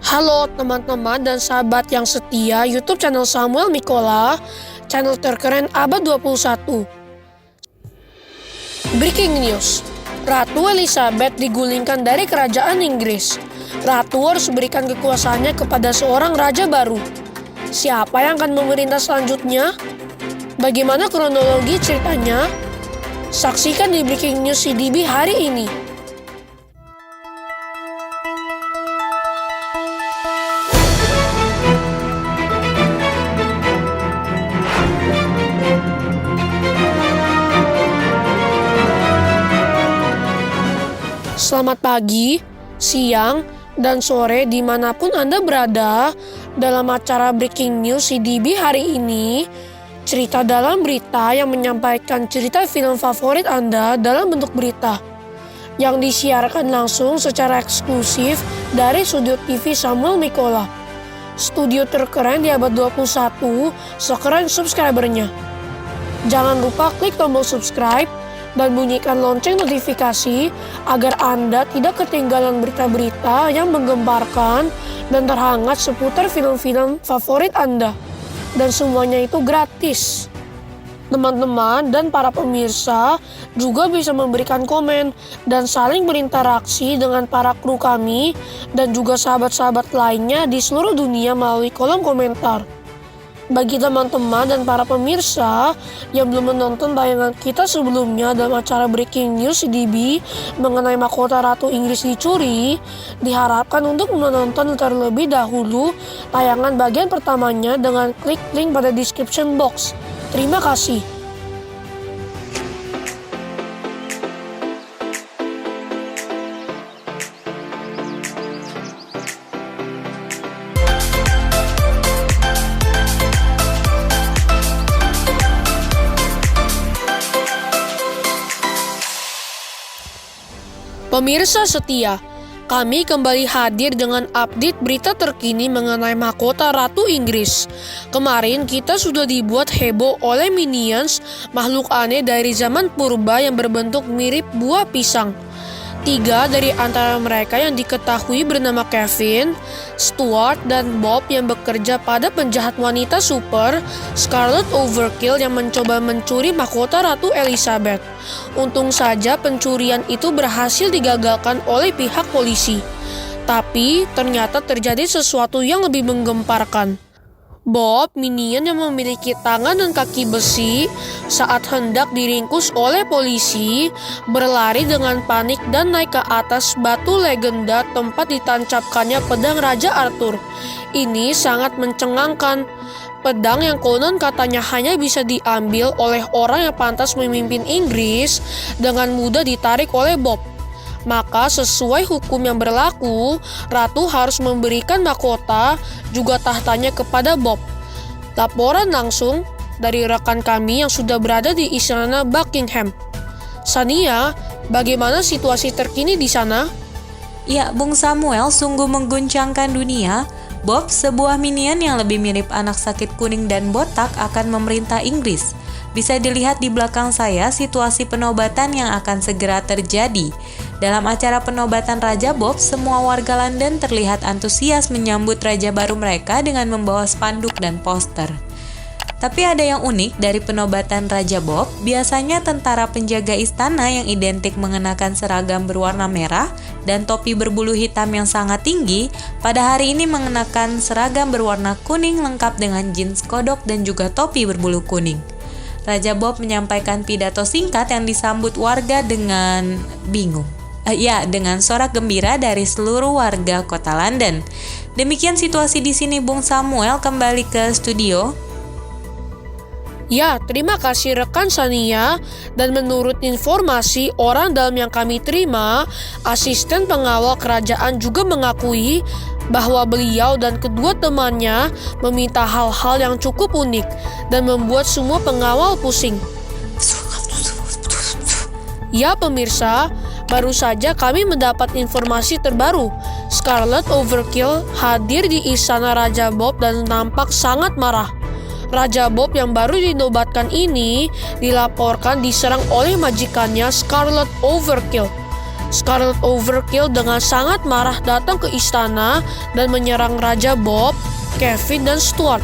Halo teman-teman dan sahabat yang setia YouTube channel Samuel Mikola, channel terkeren abad 21. Breaking news, Ratu Elizabeth digulingkan dari kerajaan Inggris. Ratu harus berikan kekuasaannya kepada seorang raja baru. Siapa yang akan memerintah selanjutnya? Bagaimana kronologi ceritanya? Saksikan di Breaking News CDB hari ini. Selamat pagi, siang, dan sore dimanapun Anda berada. Dalam acara Breaking News CDB hari ini, cerita dalam berita yang menyampaikan cerita film favorit Anda dalam bentuk berita yang disiarkan langsung secara eksklusif dari studio TV Samuel Mikola, studio terkeren di abad 21, sekeren subscribernya. Jangan lupa klik tombol subscribe dan bunyikan lonceng notifikasi agar Anda tidak ketinggalan berita-berita yang menggemparkan dan terhangat seputar film-film favorit Anda. Dan semuanya itu gratis. Teman-teman dan para pemirsa juga bisa memberikan komen dan saling berinteraksi dengan para kru kami dan juga sahabat-sahabat lainnya di seluruh dunia melalui kolom komentar. Bagi teman-teman dan para pemirsa yang belum menonton tayangan kita sebelumnya dalam acara Breaking News CDB mengenai mahkota Ratu Inggris dicuri, diharapkan untuk menonton terlebih dahulu tayangan bagian pertamanya dengan klik link pada description box. Terima kasih. Pemirsa setia, kami kembali hadir dengan update berita terkini mengenai mahkota Ratu Inggris. Kemarin kita sudah dibuat heboh oleh minions makhluk aneh dari zaman purba yang berbentuk mirip buah pisang. 3 dari antara mereka yang diketahui bernama Kevin, Stuart, dan Bob yang bekerja pada penjahat wanita super, Scarlet Overkill yang mencoba mencuri mahkota Ratu Elizabeth. Untung saja pencurian itu berhasil digagalkan oleh pihak polisi. Tapi ternyata terjadi sesuatu yang lebih menggemparkan. Bob, minion yang memiliki tangan dan kaki besi, saat hendak diringkus oleh polisi, berlari dengan panik dan naik ke atas batu legenda tempat ditancapkannya pedang Raja Arthur. Ini sangat mencengangkan. Pedang yang konon katanya hanya bisa diambil oleh orang yang pantas memimpin Inggris dengan mudah ditarik oleh Bob. Maka sesuai hukum yang berlaku, Ratu harus memberikan mahkota juga tahtanya kepada Bob. Laporan langsung dari rekan kami yang sudah berada di Istana Buckingham. Sania, bagaimana situasi terkini di sana? Ya, Bung Samuel, sungguh mengguncangkan dunia. Bob, sebuah minion yang lebih mirip anak sakit kuning dan botak, akan memerintah Inggris. Bisa dilihat di belakang saya situasi penobatan yang akan segera terjadi. Dalam acara penobatan Raja Bob, semua warga London terlihat antusias menyambut raja baru mereka dengan membawa spanduk dan poster. Tapi ada yang unik dari penobatan Raja Bob. Biasanya tentara penjaga istana yang identik mengenakan seragam berwarna merah dan topi berbulu hitam yang sangat tinggi, pada hari ini mengenakan seragam berwarna kuning lengkap dengan jeans kodok dan juga topi berbulu kuning. Raja Bob menyampaikan pidato singkat yang disambut warga dengan bingung. Dengan sorak gembira dari seluruh warga kota London. Demikian situasi di sini, Bung Samuel, kembali ke studio. Ya, terima kasih rekan Sania. Dan menurut informasi orang dalam yang kami terima, asisten pengawal kerajaan juga mengakui bahwa beliau dan kedua temannya meminta hal-hal yang cukup unik dan membuat semua pengawal pusing. Ya pemirsa, baru saja kami mendapat informasi terbaru. Scarlet Overkill hadir di istana Raja Bob dan nampak sangat marah. Raja Bob yang baru dinobatkan ini dilaporkan diserang oleh majikannya Scarlet Overkill. Scarlet Overkill dengan sangat marah datang ke istana dan menyerang Raja Bob, Kevin, dan Stuart.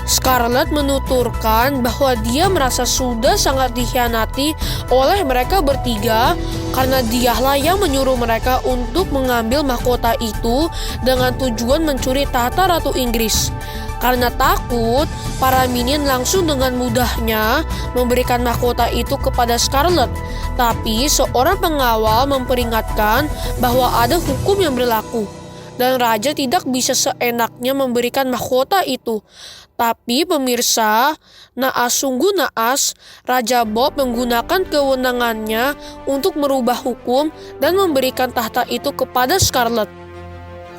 Scarlet menuturkan bahwa dia merasa sudah sangat dikhianati oleh mereka bertiga karena dialah yang menyuruh mereka untuk mengambil mahkota itu dengan tujuan mencuri tahta Ratu Inggris. Karena takut, para minion langsung dengan mudahnya memberikan mahkota itu kepada Scarlet. Tapi seorang pengawal memperingatkan bahwa ada hukum yang berlaku dan raja tidak bisa seenaknya memberikan mahkota itu. Tapi pemirsa, sungguh naas, Raja Bob menggunakan kewenangannya untuk merubah hukum dan memberikan tahta itu kepada Scarlet.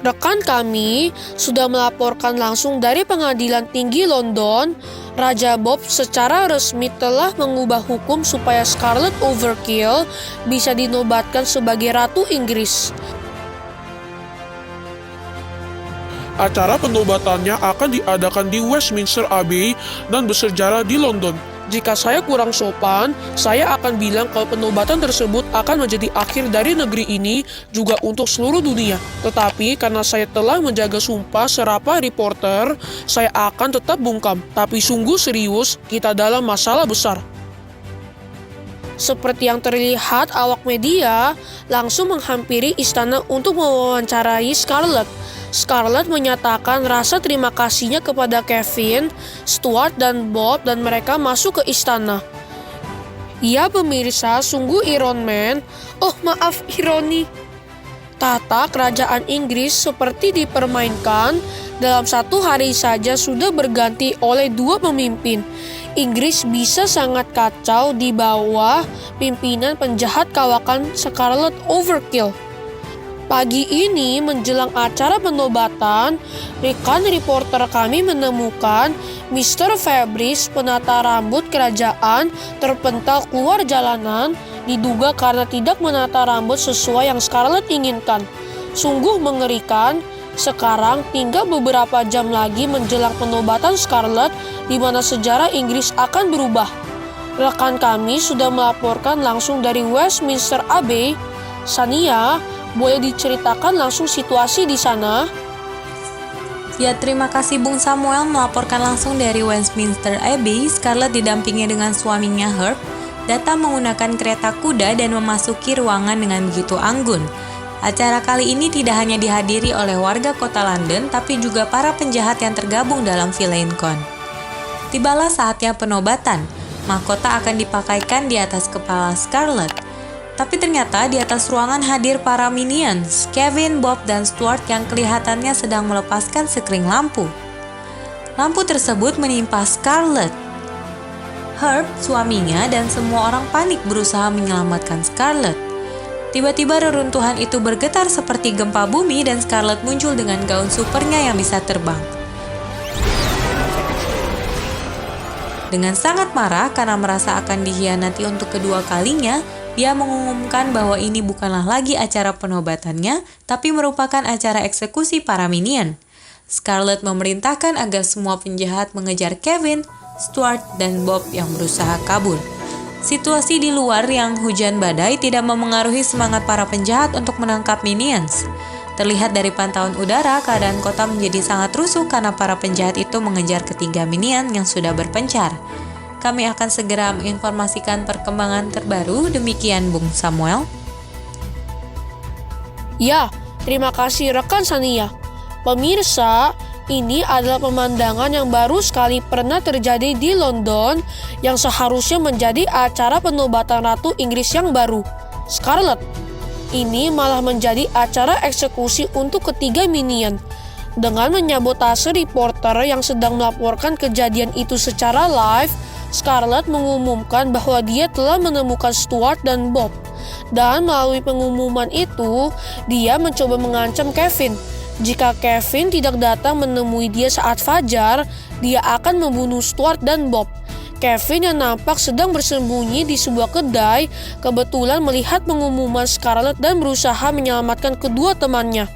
Rekan kami sudah melaporkan langsung dari Pengadilan Tinggi London. Raja Bob secara resmi telah mengubah hukum supaya Scarlet Overkill bisa dinobatkan sebagai Ratu Inggris. Acara penobatannya akan diadakan di Westminster Abbey dan bersejarah di London. Jika saya kurang sopan, saya akan bilang kalau penobatan tersebut akan menjadi akhir dari negeri ini juga untuk seluruh dunia. Tetapi karena saya telah menjaga sumpah serapa reporter, saya akan tetap bungkam. Tapi sungguh serius, kita dalam masalah besar. Seperti yang terlihat, awak media langsung menghampiri istana untuk mewawancarai Scarlet. Scarlet menyatakan rasa terima kasihnya kepada Kevin, Stuart, dan Bob dan mereka masuk ke istana. Ya pemirsa, sungguh ironi. Ironi. Tahta kerajaan Inggris seperti dipermainkan, dalam satu hari saja sudah berganti oleh dua pemimpin. Inggris bisa sangat kacau di bawah pimpinan penjahat kawakan Scarlet Overkill. Pagi ini menjelang acara penobatan, rekan reporter kami menemukan Mr. Fabris, penata rambut kerajaan, terpental keluar jalanan, diduga karena tidak menata rambut sesuai yang Scarlet inginkan. Sungguh mengerikan. Sekarang tinggal beberapa jam lagi menjelang penobatan Scarlet, di mana sejarah Inggris akan berubah. Rekan kami sudah melaporkan langsung dari Westminster Abbey. Sania, boleh diceritakan langsung situasi di sana? Ya, terima kasih Bung Samuel melaporkan langsung dari Westminster Abbey. Scarlet didampingi dengan suaminya Herb datang menggunakan kereta kuda dan memasuki ruangan dengan begitu anggun. Acara kali ini tidak hanya dihadiri oleh warga kota London, tapi juga para penjahat yang tergabung dalam Villain Con. Tibalah saatnya penobatan. Mahkota akan dipakaikan di atas kepala Scarlet. Tapi ternyata di atas ruangan hadir para minions, Kevin, Bob, dan Stuart yang kelihatannya sedang melepaskan sekring lampu. Lampu tersebut menimpa Scarlet. Herb, suaminya, dan semua orang panik berusaha menyelamatkan Scarlet. Tiba-tiba reruntuhan itu bergetar seperti gempa bumi dan Scarlet muncul dengan gaun supernya yang bisa terbang. Dengan sangat marah karena merasa akan dikhianati untuk kedua kalinya, dia mengumumkan bahwa ini bukanlah lagi acara penobatannya, tapi merupakan acara eksekusi para minion. Scarlet memerintahkan agar semua penjahat mengejar Kevin, Stuart, dan Bob yang berusaha kabur. Situasi di luar yang hujan badai tidak memengaruhi semangat para penjahat untuk menangkap minions. Terlihat dari pantauan udara, keadaan kota menjadi sangat rusuh karena para penjahat itu mengejar ketiga minion yang sudah berpencar. Kami akan segera menginformasikan perkembangan terbaru. Demikian Bung Samuel. Ya, terima kasih rekan Sania. Pemirsa, ini adalah pemandangan yang baru sekali pernah terjadi di London yang seharusnya menjadi acara penobatan Ratu Inggris yang baru, Scarlet. Ini malah menjadi acara eksekusi untuk ketiga minion. Dengan menyabotase reporter yang sedang melaporkan kejadian itu secara live, Scarlet mengumumkan bahwa dia telah menemukan Stuart dan Bob. Dan melalui pengumuman itu, dia mencoba mengancam Kevin. Jika Kevin tidak datang menemui dia saat fajar, dia akan membunuh Stuart dan Bob. Kevin yang nampak sedang bersembunyi di sebuah kedai kebetulan melihat pengumuman Scarlet dan berusaha menyelamatkan kedua temannya.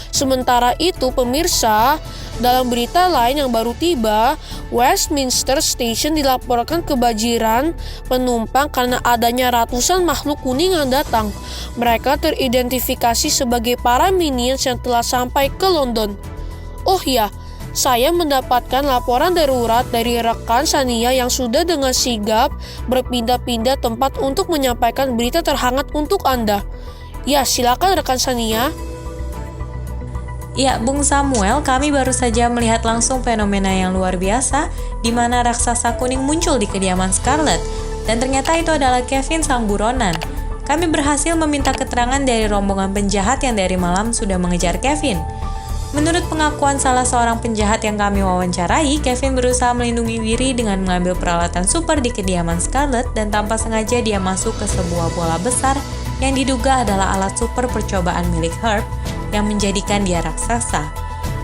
Sementara itu pemirsa, Dalam berita lain yang baru tiba, Westminster Station dilaporkan kebanjiran penumpang karena adanya ratusan makhluk kuning yang datang. Mereka teridentifikasi sebagai para minions yang telah sampai ke London. Oh ya, saya mendapatkan laporan darurat dari rekan Sania yang sudah dengan sigap berpindah-pindah tempat untuk menyampaikan berita terhangat untuk Anda. Ya, silakan rekan Sania. Ya, Bung Samuel, kami baru saja melihat langsung fenomena yang luar biasa di mana raksasa kuning muncul di kediaman Scarlet. Dan ternyata itu adalah Kevin sang buronan. Kami berhasil meminta keterangan dari rombongan penjahat yang dari malam sudah mengejar Kevin. Menurut pengakuan salah seorang penjahat yang kami wawancarai, Kevin berusaha melindungi diri dengan mengambil peralatan super di kediaman Scarlet dan tanpa sengaja dia masuk ke sebuah bola besar yang diduga adalah alat super percobaan milik Herb yang menjadikan dia raksasa.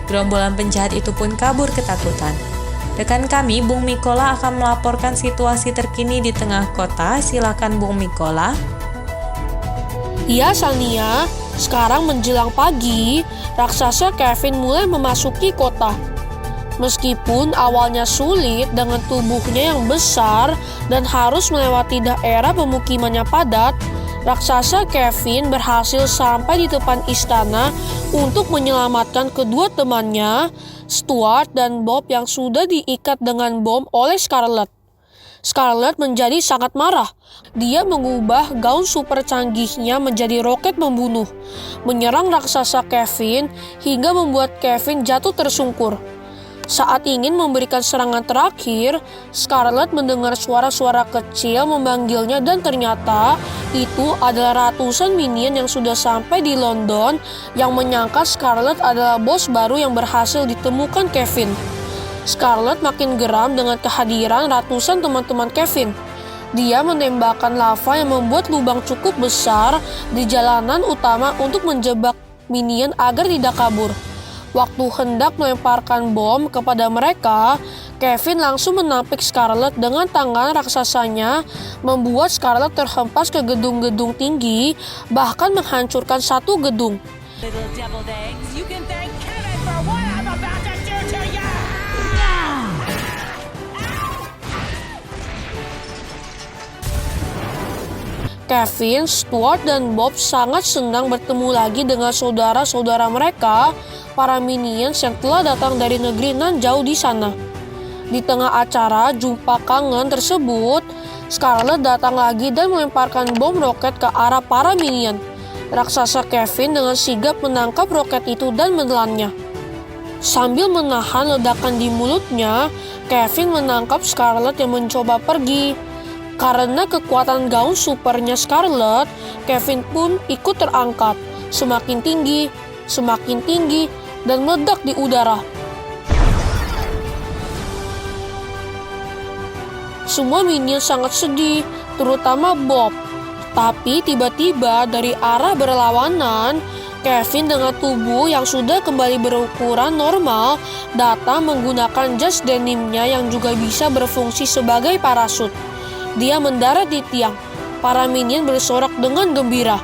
Gerombolan penjahat itu pun kabur ketakutan. Rekan kami, Bung Mikola akan melaporkan situasi terkini di tengah kota. Silakan Bung Mikola. Ya Sania, sekarang menjelang pagi, raksasa Kevin mulai memasuki kota. Meskipun awalnya sulit dengan tubuhnya yang besar dan harus melewati daerah pemukimannya padat, raksasa Kevin berhasil sampai di depan istana untuk menyelamatkan kedua temannya, Stuart dan Bob yang sudah diikat dengan bom oleh Scarlet. Scarlet menjadi sangat marah. Dia mengubah gaun super canggihnya menjadi roket membunuh, menyerang raksasa Kevin hingga membuat Kevin jatuh tersungkur. Saat ingin memberikan serangan terakhir, Scarlet mendengar suara-suara kecil memanggilnya dan ternyata itu adalah ratusan minion yang sudah sampai di London yang menyangka Scarlet adalah bos baru yang berhasil ditemukan Kevin. Scarlet makin geram dengan kehadiran ratusan teman-teman Kevin. Dia menembakkan lava yang membuat lubang cukup besar di jalanan utama untuk menjebak minion agar tidak kabur. Waktu hendak melemparkan bom kepada mereka, Kevin langsung menampik Scarlet dengan tangan raksasanya, membuat Scarlet terhempas ke gedung-gedung tinggi, bahkan menghancurkan satu gedung. Little deviled eggs, you can thank Kevin for what I'm about to do to you! Kevin, Stuart, dan Bob sangat senang bertemu lagi dengan saudara-saudara mereka, para minions yang telah datang dari negeri nan jauh di sana. Di tengah acara jumpa kangen tersebut, Scarlet datang lagi dan melemparkan bom roket ke arah para minion. Raksasa Kevin dengan sigap menangkap roket itu dan menelannya. Sambil menahan ledakan di mulutnya, Kevin menangkap Scarlet yang mencoba pergi. Karena kekuatan gaun supernya Scarlet, Kevin pun ikut terangkat, semakin tinggi, dan meledak di udara. Semua minion sangat sedih, terutama Bob. Tapi tiba-tiba dari arah berlawanan, Kevin dengan tubuh yang sudah kembali berukuran normal datang menggunakan jas denimnya yang juga bisa berfungsi sebagai parasut. Dia mendarat di tiang. Para minion bersorak dengan gembira.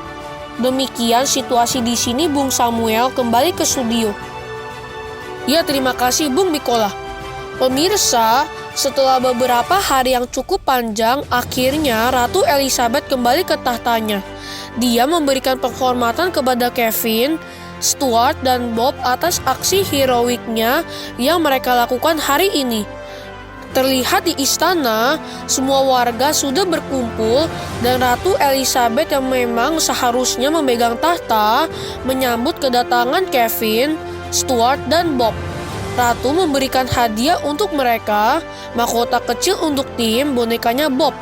Demikian situasi di sini. Bung Samuel kembali ke studio. Ya, terima kasih Bung Mikola. Pemirsa, setelah beberapa hari yang cukup panjang, akhirnya Ratu Elizabeth kembali ke tahtanya. Dia memberikan penghormatan kepada Kevin, Stuart, dan Bob atas aksi heroiknya yang mereka lakukan hari ini. Terlihat di istana, semua warga sudah berkumpul dan Ratu Elizabeth yang memang seharusnya memegang tahta menyambut kedatangan Kevin, Stuart, dan Bob. Ratu memberikan hadiah untuk mereka, mahkota kecil untuk tim bonekanya Bob.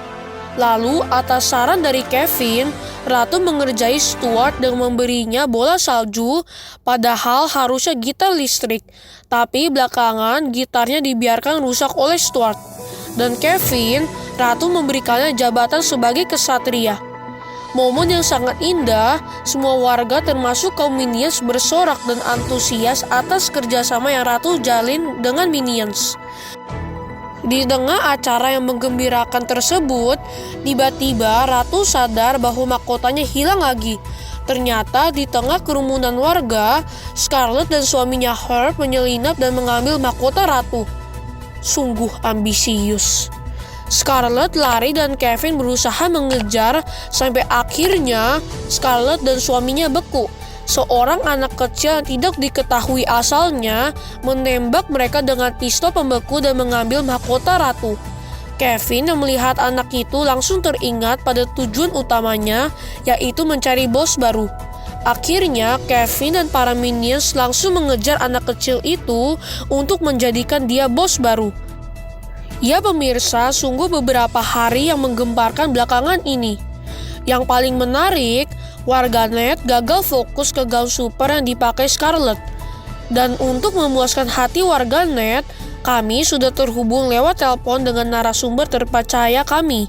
Lalu atas saran dari Kevin, Ratu mengerjai Stuart dengan memberinya bola salju, padahal harusnya gitar listrik. Tapi belakangan gitarnya dibiarkan rusak oleh Stuart. Dan Kevin, Ratu memberikannya jabatan sebagai kesatria. Momen yang sangat indah, semua warga termasuk kaum minions bersorak dan antusias atas kerjasama yang Ratu jalin dengan minions. Di tengah acara yang menggembirakan tersebut, tiba-tiba Ratu sadar bahwa mahkotanya hilang lagi. Ternyata di tengah kerumunan warga, Scarlett dan suaminya Herb menyelinap dan mengambil mahkota ratu. Sungguh ambisius. Scarlett lari dan Kevin berusaha mengejar sampai akhirnya Scarlett dan suaminya beku. Seorang anak kecil yang tidak diketahui asalnya menembak mereka dengan pistol pembeku dan mengambil mahkota ratu. Kevin yang melihat anak itu langsung teringat pada tujuan utamanya, yaitu mencari bos baru. Akhirnya, Kevin dan para minions langsung mengejar anak kecil itu untuk menjadikan dia bos baru. Ya pemirsa, sungguh beberapa hari yang menggemparkan belakangan ini. Yang paling menarik, warganet gagal fokus ke gaun super yang dipakai Scarlett. Dan untuk memuaskan hati warganet, kami sudah terhubung lewat telepon dengan narasumber terpercaya kami,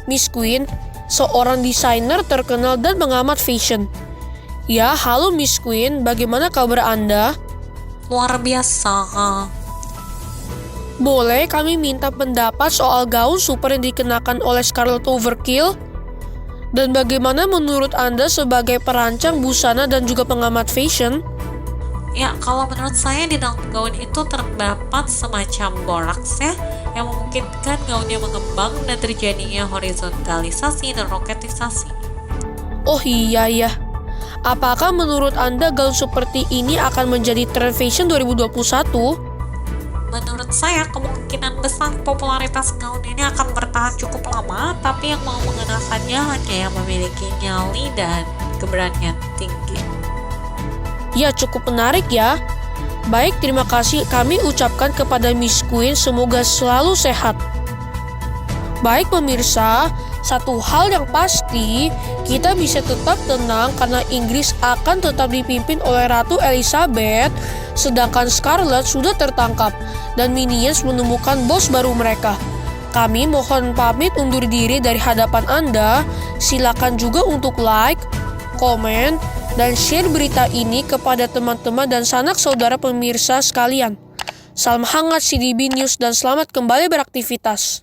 Miss Queen, seorang desainer terkenal dan pengamat fashion. Ya, halo Miss Queen, bagaimana kabar Anda? Luar biasa. Boleh kami minta pendapat soal gaun super yang dikenakan oleh Scarlett Overkill? Dan bagaimana menurut Anda sebagai perancang busana dan juga pengamat fashion? Ya, kalau menurut saya di dalam gaun itu terdapat semacam boraks ya, yang memungkinkan gaunnya mengembang dan terjadinya horizontalisasi dan roketisasi. Oh iya ya. Apakah menurut Anda gaun seperti ini akan menjadi tren fashion 2021? Menurut saya kemungkinan besar popularitas gaun ini akan bertahan cukup lama, tapi yang mau mengenakannya hanya yang memiliki nyali dan keberanian tinggi. Ya, cukup menarik ya. Baik, terima kasih kami ucapkan kepada Miss Queen, semoga selalu sehat. Baik pemirsa, satu hal yang pasti, kita bisa tetap tenang karena Inggris akan tetap dipimpin oleh Ratu Elizabeth, sedangkan Scarlett sudah tertangkap dan minions menemukan bos baru mereka. Kami mohon pamit undur diri dari hadapan Anda. Silakan juga untuk like, komen, dan share berita ini kepada teman-teman dan sanak saudara pemirsa sekalian. Salam hangat CDB News dan selamat kembali beraktivitas.